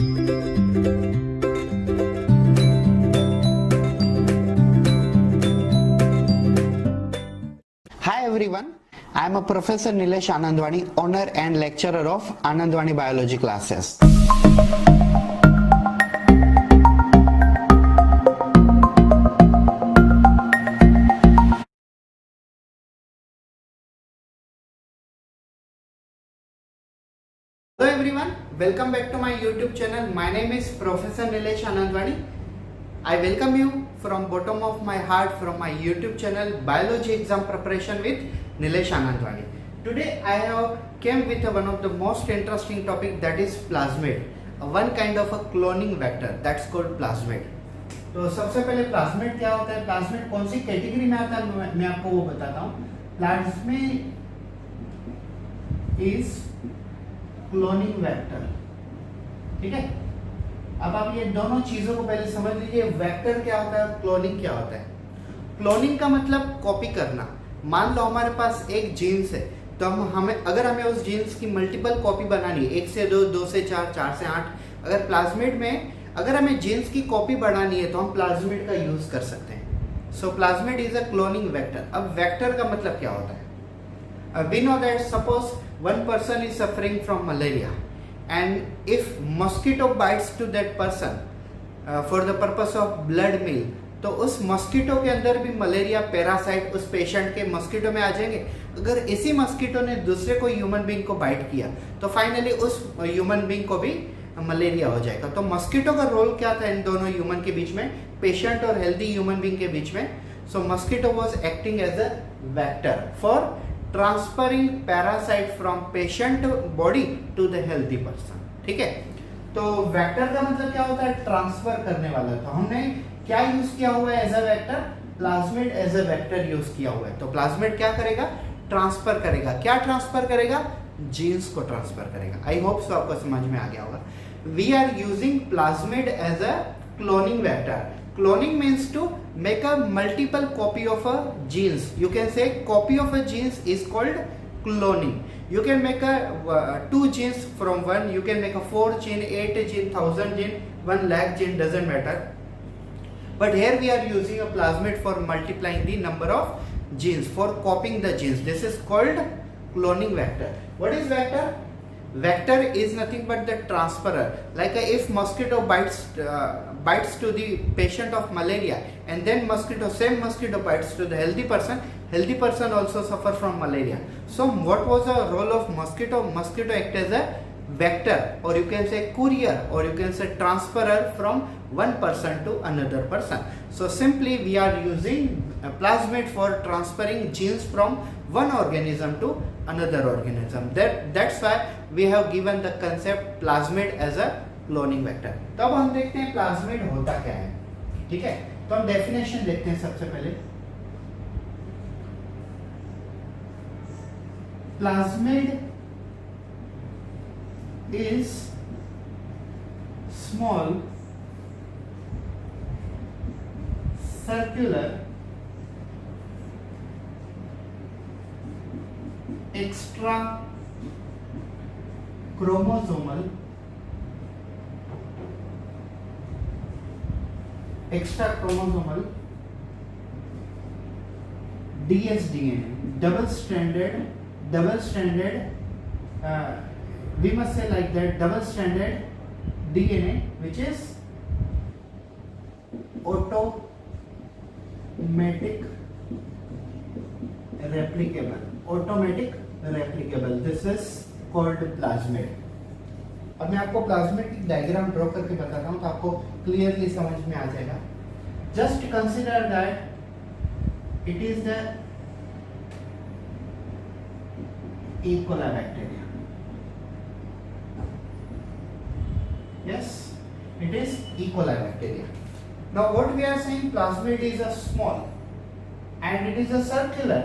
Hi everyone, I am a Professor Nilesh Anandwani, owner and lecturer of Anandwani Biology classes. Hello everyone, welcome back to my YouTube channel. My name is Professor Nilesh Anandwani. I welcome you from bottom of my heart from my YouTube channel Biology Exam Preparation with Nilesh Anandwani. Today I have came with one of the most interesting topic, that is plasmid, one kind of a cloning vector that's called plasmid. तो सबसे पहले plasmid क्या होता है, plasmid कौन सी category में आता है मैं आपको वो बताता हूँ. Plasmid is cloning vector. ठीक है, अब आप ये दोनों चीजों को पहले समझ लीजिए. वेक्टर क्या होता है, क्लोनिंग क्या होता है. क्लोनिंग का मतलब कॉपी करना. मान लो हमारे पास एक जीन्स है, तो अगर हमें उस जीन्स की मल्टीपल कॉपी बनानी है, 1 से 2, 2 से 4, 4 से 8, अगर प्लाज्मिड में अगर हमें जीन्स की कॉपी बढ़ानी है तो हम प्लाज्मिड का यूज कर सकते हैं. So plasmid is a cloning vector. अब वेक्टर का मतलब क्या होता है. We know that suppose one person is suffering from malaria, and if mosquito bites to that person for the purpose of blood meal, तो उस मस्कीटो के अंदर भी मलेरिया पैरासाइट उस पेशेंट के मस्कीटो में आ जाएंगे. अगर इसी मस्कीटो ने दूसरे कोई ह्यूमन बीइंग को बाइट किया तो फाइनली उस ह्यूमन बीइंग को भी मलेरिया हो जाएगा. तो मस्कीटो का रोल क्या था इन दोनों ह्यूमन के बीच में, पेशेंट और हेल्दी ह्यूमन बीइंग के बीच में. So mosquito was acting as a vector for transferring parasite from patient body to the healthy person. ठीक है, तो वेक्टर का मतलब क्या होता है, ट्रांसफर करने वाला. तो हमने क्या यूज किया हुआ है as a vector, plasmid as a vector use किया हुआ है. तो प्लाज्मिड क्या करेगा, ट्रांसफर करेगा. क्या ट्रांसफर करेगा, जीन्स को ट्रांसफर करेगा. आई होप सो आपको समझ में आ गया होगा. We are using plasmid as a cloning vector. Cloning means to make a multiple copy of a genes. You can say copy of a genes is called cloning. You can make a 2 genes from one. You can make a 4 gene, 8 gene, 1000 gene, 1 lakh gene, doesn't matter. But here we are using a plasmid for multiplying the number of genes, for copying the genes. This is called cloning vector. What is vector? Vector is nothing but the transferer. Like if mosquito bites to the patient of malaria, and then same mosquito bites to the healthy person also suffer from malaria. So what was the role of mosquito? Mosquito act as a vector, or you can say courier, or you can say transferer from one person to another person. So simply we are using a plasmid for transferring genes from one organism to another organism. That's why we have given the concept plasmid as a cloning vector. तो अब हम देखते हैं plasmid होता क्या है. ठीक है, तो हम डेफिनेशन देखते हैं सबसे पहले. Plasmid is small circular extra chromosomal dsDNA, double stranded we must say like that, double stranded DNA which is automatic replicable. This is called plasmid. अब मैं आपको प्लाज्मिड की डायग्राम ड्रॉ करके बताता हूँ तो आपको क्लियरली समझ में आ जाएगा. Just consider that it is the इकोला bacteria. Yes, it is E. coli bacteria. Now what we are saying, plasmid is a small and it is a circular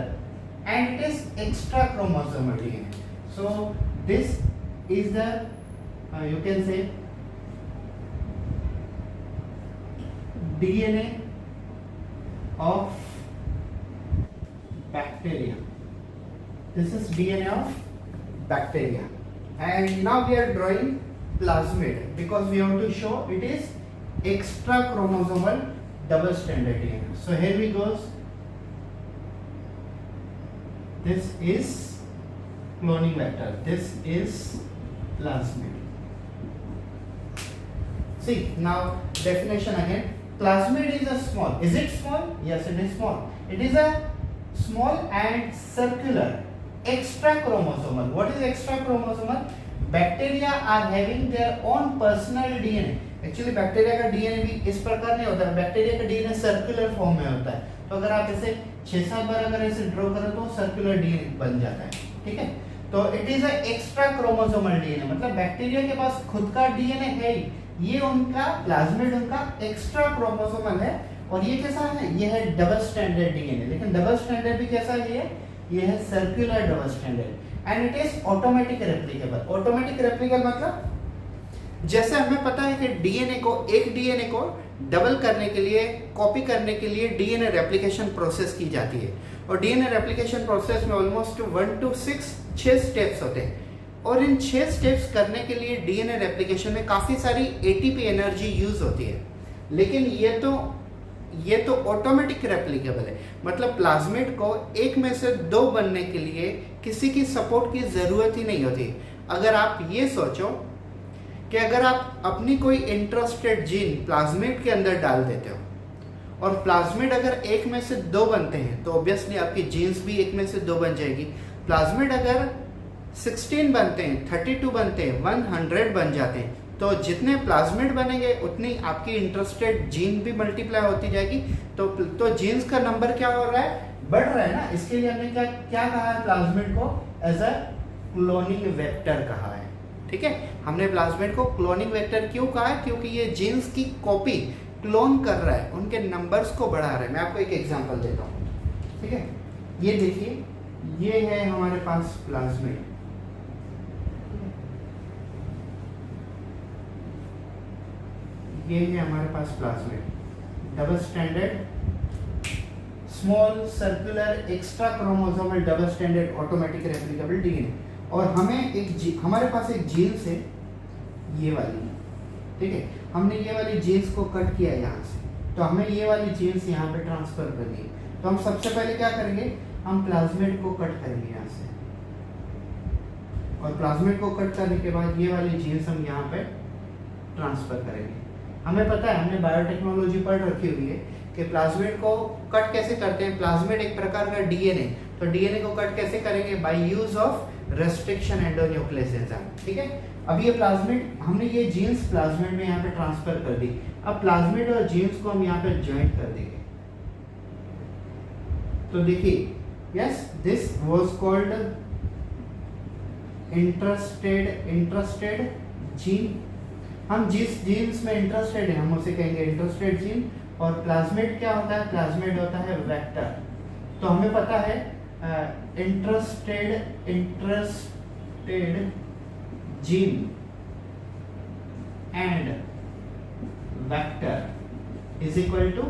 and it is extra chromosomal DNA. So this is the you can say DNA of bacteria. This is DNA of bacteria. And now we are drawing plasmid because we have to show it is extra chromosomal double stranded DNA. So here we goes. This is cloning vector. This is plasmid. See now definition again. Plasmid is a small. Is it small? Yes, it is small. It is a small and circular extra chromosomal. What is extra chromosomal? Bacteria are having their own personal DNA. Actually bacteria का DNA भी इस प्रकार नहीं होता है. Bacteria का DNA circular form में होता है. तो अगर आप इसे 6-7 बार अगर ऐसे ड्रॉ करें तो सर्कुलर डीएनए बन जाता है. ठीक है. तो it is a extra chromosomal DNA. मतलब बैक्टीरिया के पास खुद का डीएनए है ही. ये उनका प्लाज्मिड उनका एक्स्ट्रा क्रोमोसोमल है. और ये कैसा है? ये है डबल स्ट्रैंडेड डीएनए. लेकिन डबल स्ट्रैंडेड भी कैसा है? ये है circular double stranded. And it is automatic replicable. Automatic replicable मतलब जैसे हमें पता है कि डीएनए को डबल करने के लिए, कॉपी करने के लिए डीएनए रेप्लिकेशन प्रोसेस की जाती है. और डीएनए रेप्लिकेशन प्रोसेस में ऑलमोस्ट 1 to 6 स्टेप्स होते हैं. और इन 6 स्टेप्स करने के लिए डीएनए रेप्लिकेशन में काफ़ी सारी एटीपी एनर्जी यूज होती है. लेकिन ये तो ऑटोमेटिक रेप्लिकेबल है. मतलब प्लाज्मिड को एक में से 2 बनने के लिए किसी की सपोर्ट की ज़रूरत ही नहीं होती. अगर आप ये सोचो कि अगर आप अपनी कोई इंटरेस्टेड जीन प्लाज्मिड के अंदर डाल देते हो और प्लाज्मिड अगर एक में से 2 बनते हैं तो ऑब्वियसली आपकी जीन्स भी एक में से 2 बन जाएगी. प्लाज्मिड अगर 16 बनते हैं, 32 बनते हैं, 100 बन जाते हैं, तो जितने प्लाज्मिड बनेंगे उतनी आपकी इंटरेस्टेड जीन भी मल्टीप्लाई होती जाएगी. तो जीन्स का नंबर क्या हो रहा है? बढ़ रहा है ना. इसके लिए हमने क्या कहा है? प्लाज्मिड को एज अ क्लोनिंग वेक्टर कहा है. ठीक है. हमने प्लाज्मिड को क्लोनिंग वेक्टर क्यों कहा है? क्योंकि ये जीन्स की कॉपी क्लोन कर रहा है, उनके नंबर्स को बढ़ा रहा है. मैं आपको एक एग्जांपल देता हूँ. ठीक है. ये देखिए, ये है हमारे पास प्लाज्मिड. ये है हमारे पास plasmid, double stranded small circular extra chromosomal double stranded automatic replicable DNA. और हमारे पास एक जीन्स है, ये वाली. ठीक है. हमने ये वाली जीन्स को कट किया यहाँ से, तो हमें ये वाली जीन्स यहाँ पे ट्रांसफर करनी है. तो हम सबसे पहले क्या करेंगे? हम प्लाज्मिड को कट करेंगे यहाँ से, और प्लाज्मिड को कट करने के बाद ये वाली जीन्स हम यहाँ पे ट्रांसफर करेंगे. हमें पता है, हमने बायोटेक्नोलॉजी पढ़ रखी हुई है कि प्लाज्मिड को कट कैसे करते हैं. प्लाज्मिड एक प्रकार का डीएनए, तो डीएनए को कट कैसे करेंगे? By use of restriction endonuclease enzyme. ठीक है. अब ये प्लाज्मिड, हमने ये जीन्स प्लाज्मिड में यहाँ पे ट्रांसफर कर दी. अब प्लाज्मिड और जीन्स को हम यहाँ पे ज्वाइंट कर देंगे. तो देखिए, yes, this was called interested gene. हम जिस जीन्स में इंटरेस्टेड है हम उसे कहेंगे इंटरेस्टेड जीन. और प्लाज्मिड क्या होता है? प्लाज्मिड होता है वेक्टर. तो हमें पता है interested gene and vector is equal to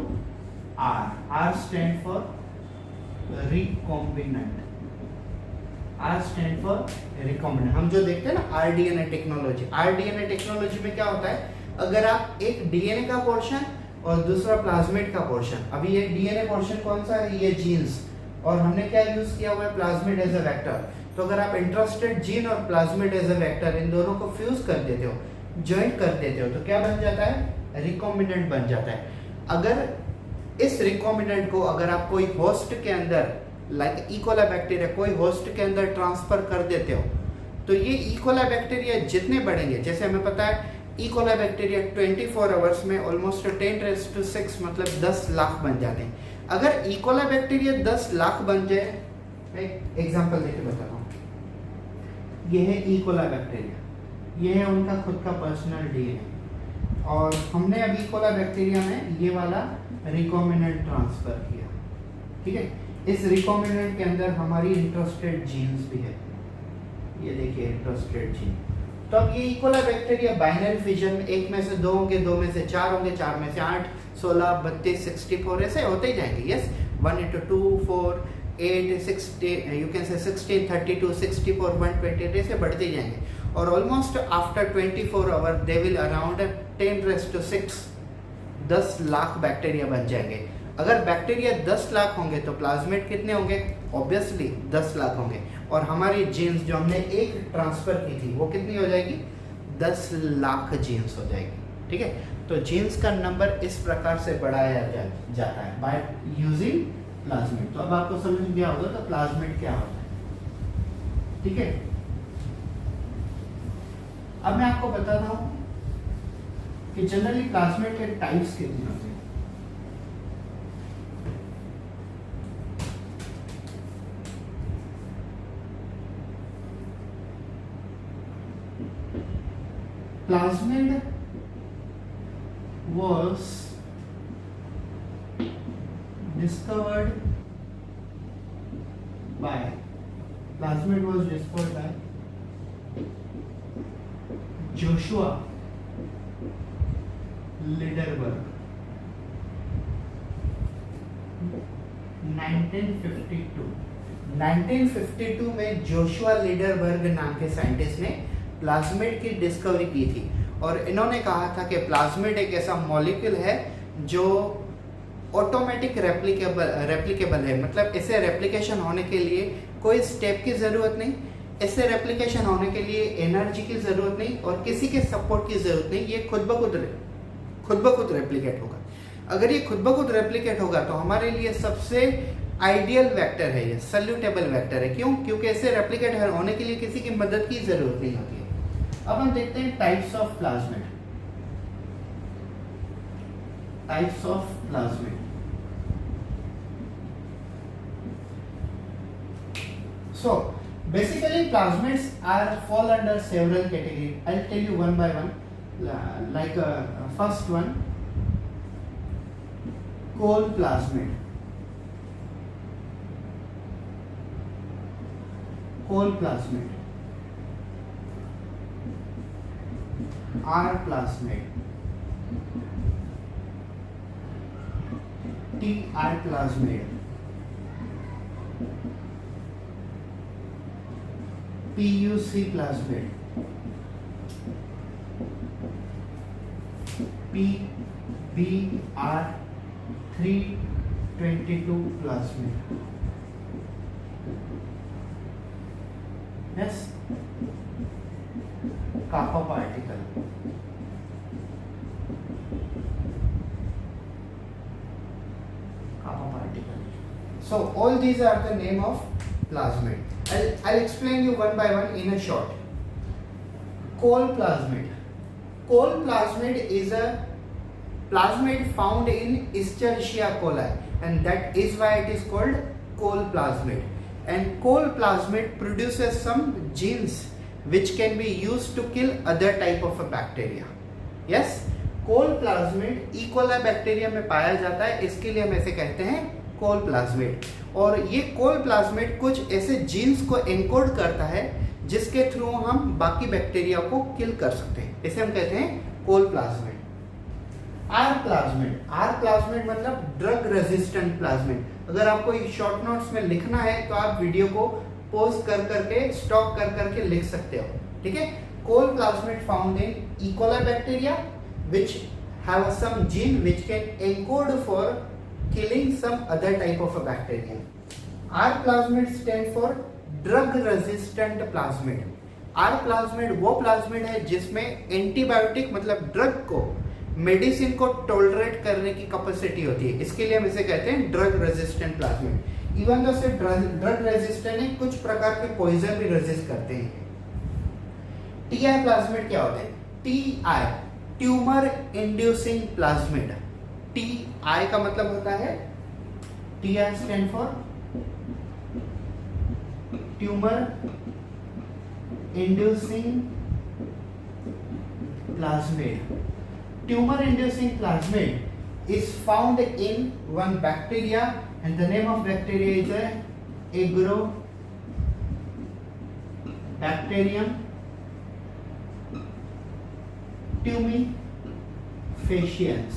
R. R stand for recombinant. R stand for recombinant. हम जो देखते हैं ना आरडीएनए टेक्नोलॉजी, आरडीएनए टेक्नोलॉजी में क्या होता है? अगर आप एक डीएनए का पोर्शन और दूसरा प्लाज्मिड का पोर्शन, अभी ये डीएनए पोर्शन कौन सा है? ये जीन्स. और हमने क्या यूज किया हुआ है? Plasmid as a vector. तो अगर आप इंटरेस्टेड जीन और प्लाज्मिड एज अ वेक्टर इन दोनों को फ्यूज कर देते हो, ज्वाइंट कर देते हो, तो क्या बन जाता है? रिकॉम्बिनेंट बन जाता है. अगर इस रिकॉम्बिनेंट को अगर आप कोई होस्ट के अंदर, लाइक इकोला बैक्टीरिया, कोई होस्ट के अंदर ट्रांसफर कर देते हो, तो ये इकोला बैक्टीरिया जितने बढ़ेंगे, जैसे हमें पता है इकोला बैक्टीरिया 24 आवर्स में ऑलमोस्ट 10⁶ मतलब 10 लाख बन जाते हैं. अगर इकोला बैक्टीरिया 10 लाख बन जाए, एक एग्जांपल देके बताता हूँ. ये है इकोला बैक्टीरिया, ये है उनका खुद का पर्सनल डीएनए. और हमने अभी इकोला बैक्टीरिया में ये वाला रिकॉम्बिनेंट ट्रांसफर किया. ठीक है. इस रिकॉम्बिनेंट के अंदर हमारी इंटरेस्टेड जीन्स भी है. ये देखिए इंटरेस्टेड जीन. तो अब ये इकोला बैक्टीरिया बाइनरी फिजन, एक में से 2 होंगे, 2 में से 4 होंगे, 4 में से 8, 16, 32, 64 ऐसे होते ही जाएंगे. Yes, 1 into 2, 4, 8, 16, you can say 16, 32, 64, 128 ऐसे बढ़ते ही जाएंगे. और almost after 24 hour they will around 10⁻⁶ 10 lakh bacteria बन जाएंगे। अगर बैक्टीरिया 10 लाख होंगे तो प्लाज्मिड कितने होंगे? ऑब्वियसली 10 लाख होंगे। और हमारी जीन्स जो हमने एक ट्रांसफर की थी वो कितनी हो जाएगी? 10 लाख जीन्स हो जाएगी। ठीक है, तो जीन्स का नंबर इस प्रकार से बढ़ाया जाता है बाय यूजिंग प्लाज्मिड। तो अब आपको समझ गया होगा तो प्लाज्मिड क्या होता है। ठीक है, अब मैं आपको बताता हूं कि जनरली प्लाज्मिड के टाइप्स कितने होते हैं। Plasmid was discovered by Joshua Lederberg 1952 में जोशुआ लीडरबर्ग नाम के साइंटिस्ट ने प्लाज्मिड की डिस्कवरी की थी और इन्होंने कहा था कि प्लाज्मिड एक ऐसा मॉलिक्यूल है जो ऑटोमेटिक रेप्लिकेबल है। मतलब इसे रेप्लिकेशन होने के लिए कोई स्टेप की ज़रूरत नहीं, इससे रेप्लिकेशन होने के लिए एनर्जी की ज़रूरत नहीं और किसी के सपोर्ट की ज़रूरत नहीं। ये खुद ब खुद रेप्लिकेट होगा। अगर ये खुद ब खुद रेप्लिकेट होगा तो हमारे लिए सबसे आइडियल वेक्टर है, ये सल्यूटेबल वेक्टर है। क्यों? क्योंकि इसे रेप्लिकेट होने के लिए किसी की मदद की ज़रूरत नहीं होती है। अब हम देखते हैं types of plasmid. So basically plasmids fall under several categories. I'll tell you one by one. Like first one, cold plasmid. R plasmid, TR plasmid, PUC plasmid, PBR 322 plasmid. Yes, kappa particle. So all these are the name of plasmid. I'll explain you one by one in a short. Cold plasmid. Cold plasmid is a plasmid found in Escherichia coli, and that is why it is called cold plasmid. And cold plasmid produces some genes which can be used to kill other type of a bacteria. Yes, cold plasmid E. coli bacteria में पाया जाता है, इसके लिए हम ऐसे कहते हैं कोल्ड प्लाज्मिड। और ये कोल्ड प्लाज्मिड कुछ ऐसे जीन्स को एनकोड करता है जिसके थ्रू हम बाकी बैक्टीरिया को किल कर सकते हैं, इसे हम कहते हैं कोल्ड प्लाज्मिड। आर प्लाज्मिड मतलब ड्रग रेजिस्टेंट प्लाज्मिड। अगर आपको शॉर्ट नोट्स में लिखना है तो आप वीडियो को पॉज कर करके स्टॉप कर करके लिख सकते हो। ठीक है, cold plasmid found in E. coli bacteria which have some gene which can encode for killing some other type of a bacteria. R plasmid stand for drug resistant plasmid. R plasmid वो plasmid है जिसमें antibiotic मतलब drug को, medicine को tolerate करने की capacity होती है, इसके लिए हम इसे कहते हैं drug resistant plasmid. Even though से ड्रग रेजिस्टेंट है, कुछ प्रकार के पॉइजन भी रेजिस्ट करते हैं। TI प्लाज्मिड क्या होता है? TI tumour inducing plasmid. TI का मतलब होता है, TI stand for tumour inducing plasmid. Tumour inducing plasmid is found in one bacteria and the name of bacteria is Agrobacterium tumefaciens।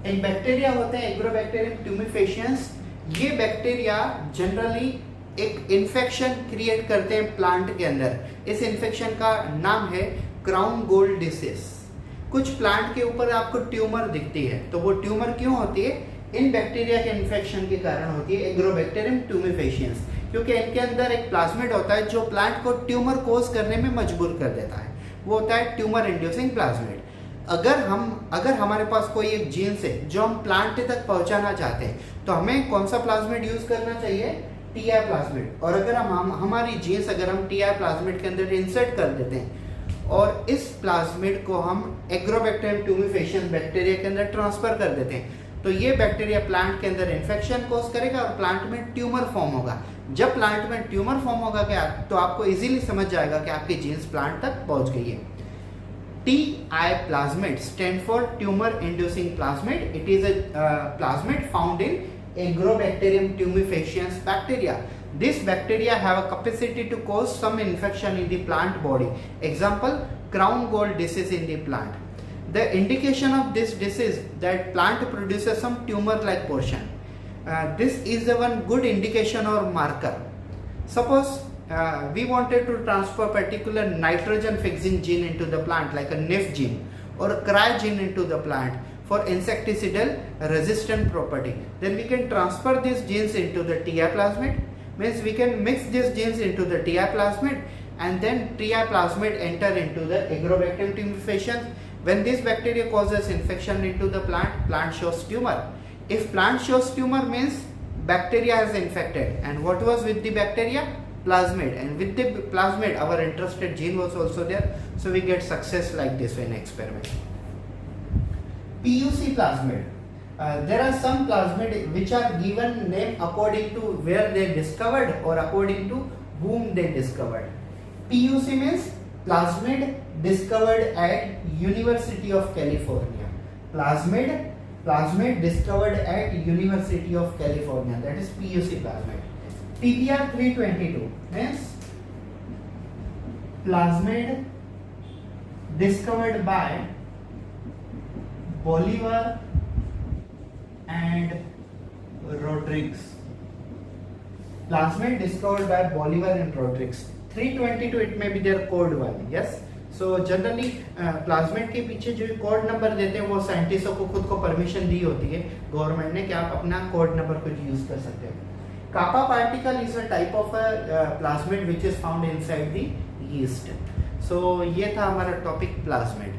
एक बैक्टीरिया होता है एग्रोबैक्टीरियम ट्यूमेफेशियंस। ये बैक्टीरिया जनरली एक infection create करते हैं प्लांट के अंदर। इस इन्फेक्शन का नाम है क्राउन गोल्ड डिसीज। कुछ प्लांट के ऊपर आपको ट्यूमर दिखती है, तो वो ट्यूमर क्यों होती है? इन बैक्टीरिया के इन्फेक्शन के कारण होती है, एग्रोबैक्टीरियम ट्यूमिफेशियंस, क्योंकि इनके अंदर एक प्लाज्मिड होता है जो प्लांट को ट्यूमर कोज करने में मजबूर कर देता है। वो होता है ट्यूमर इंड्यूसिंग प्लाज्मिड। अगर हमारे पास कोई एक जीन्स है जो हम प्लांट तक पहुंचाना चाहते हैं, तो हमें कौन सा प्लाज्मिड यूज करना चाहिए? TI plasmid. और अगर हम हमारी जीन्स अगर हम टीआई प्लाज्मिड के अंदर इंसर्ट कर देते हैं और इस प्लाज्मिड को हम एग्रोबैक्टीरियम ट्यूमिफेशियंस बैक्टीरिया के अंदर ट्रांसफर कर देते हैं, तो ये बैक्टीरिया प्लांट के अंदर इन्फेक्शन कॉज करेगा और प्लांट में ट्यूमर फॉर्म होगा। जब प्लांट में ट्यूमर फॉर्म होगा क्या, तो आपको इजीली समझ जाएगा कि आपकी जीन्स प्लांट तक पहुंच गई है। TI plasmid stand for tumor inducing plasmid. It is a plasmid found in Agrobacterium tumefaciens bacteria. This bacteria have a capacity to cause some infection in the plant body. Example, crown gall disease in the plant. The indication of this disease that plant produces some tumor-like portion. This is the one good indication or marker. Suppose we wanted to transfer particular nitrogen fixing gene into the plant like a NIF gene or a cry gene into the plant for insecticidal resistant property, then we can transfer these genes into the TI plasmid. Means we can mix these genes into the TI plasmid and then TI plasmid enter into the Agrobacterium tumefaciens. When this bacteria causes infection into the plant shows tumor. If plant shows tumor means bacteria has infected, and what was with the bacteria? Plasmid, and with the plasmid our interested gene was also there, so we get success like this in experiment. PUC plasmid. There are some plasmid which are given name according to where they discovered or according to whom they discovered. PUC means plasmid discovered at University of California. Plasmid discovered at University of California, that is PUC plasmid. TBR 322 means plasmid discovered by Bolivar and Rodriguez. Plasmid discovered by Bolivar and Rodriguez. 322 it may be their code one. Yes. So generally plasmid के पीछे जो code number देते हैं वो साइंटिस्टों को खुद को permission दी होती है गवर्नमेंट ने कि आप अपना कोड नंबर कुछ यूज कर सकते हैं। Kappa particle is a type of a plasmid which is found inside the yeast. So ये था हमारा टॉपिक प्लाज्मिड।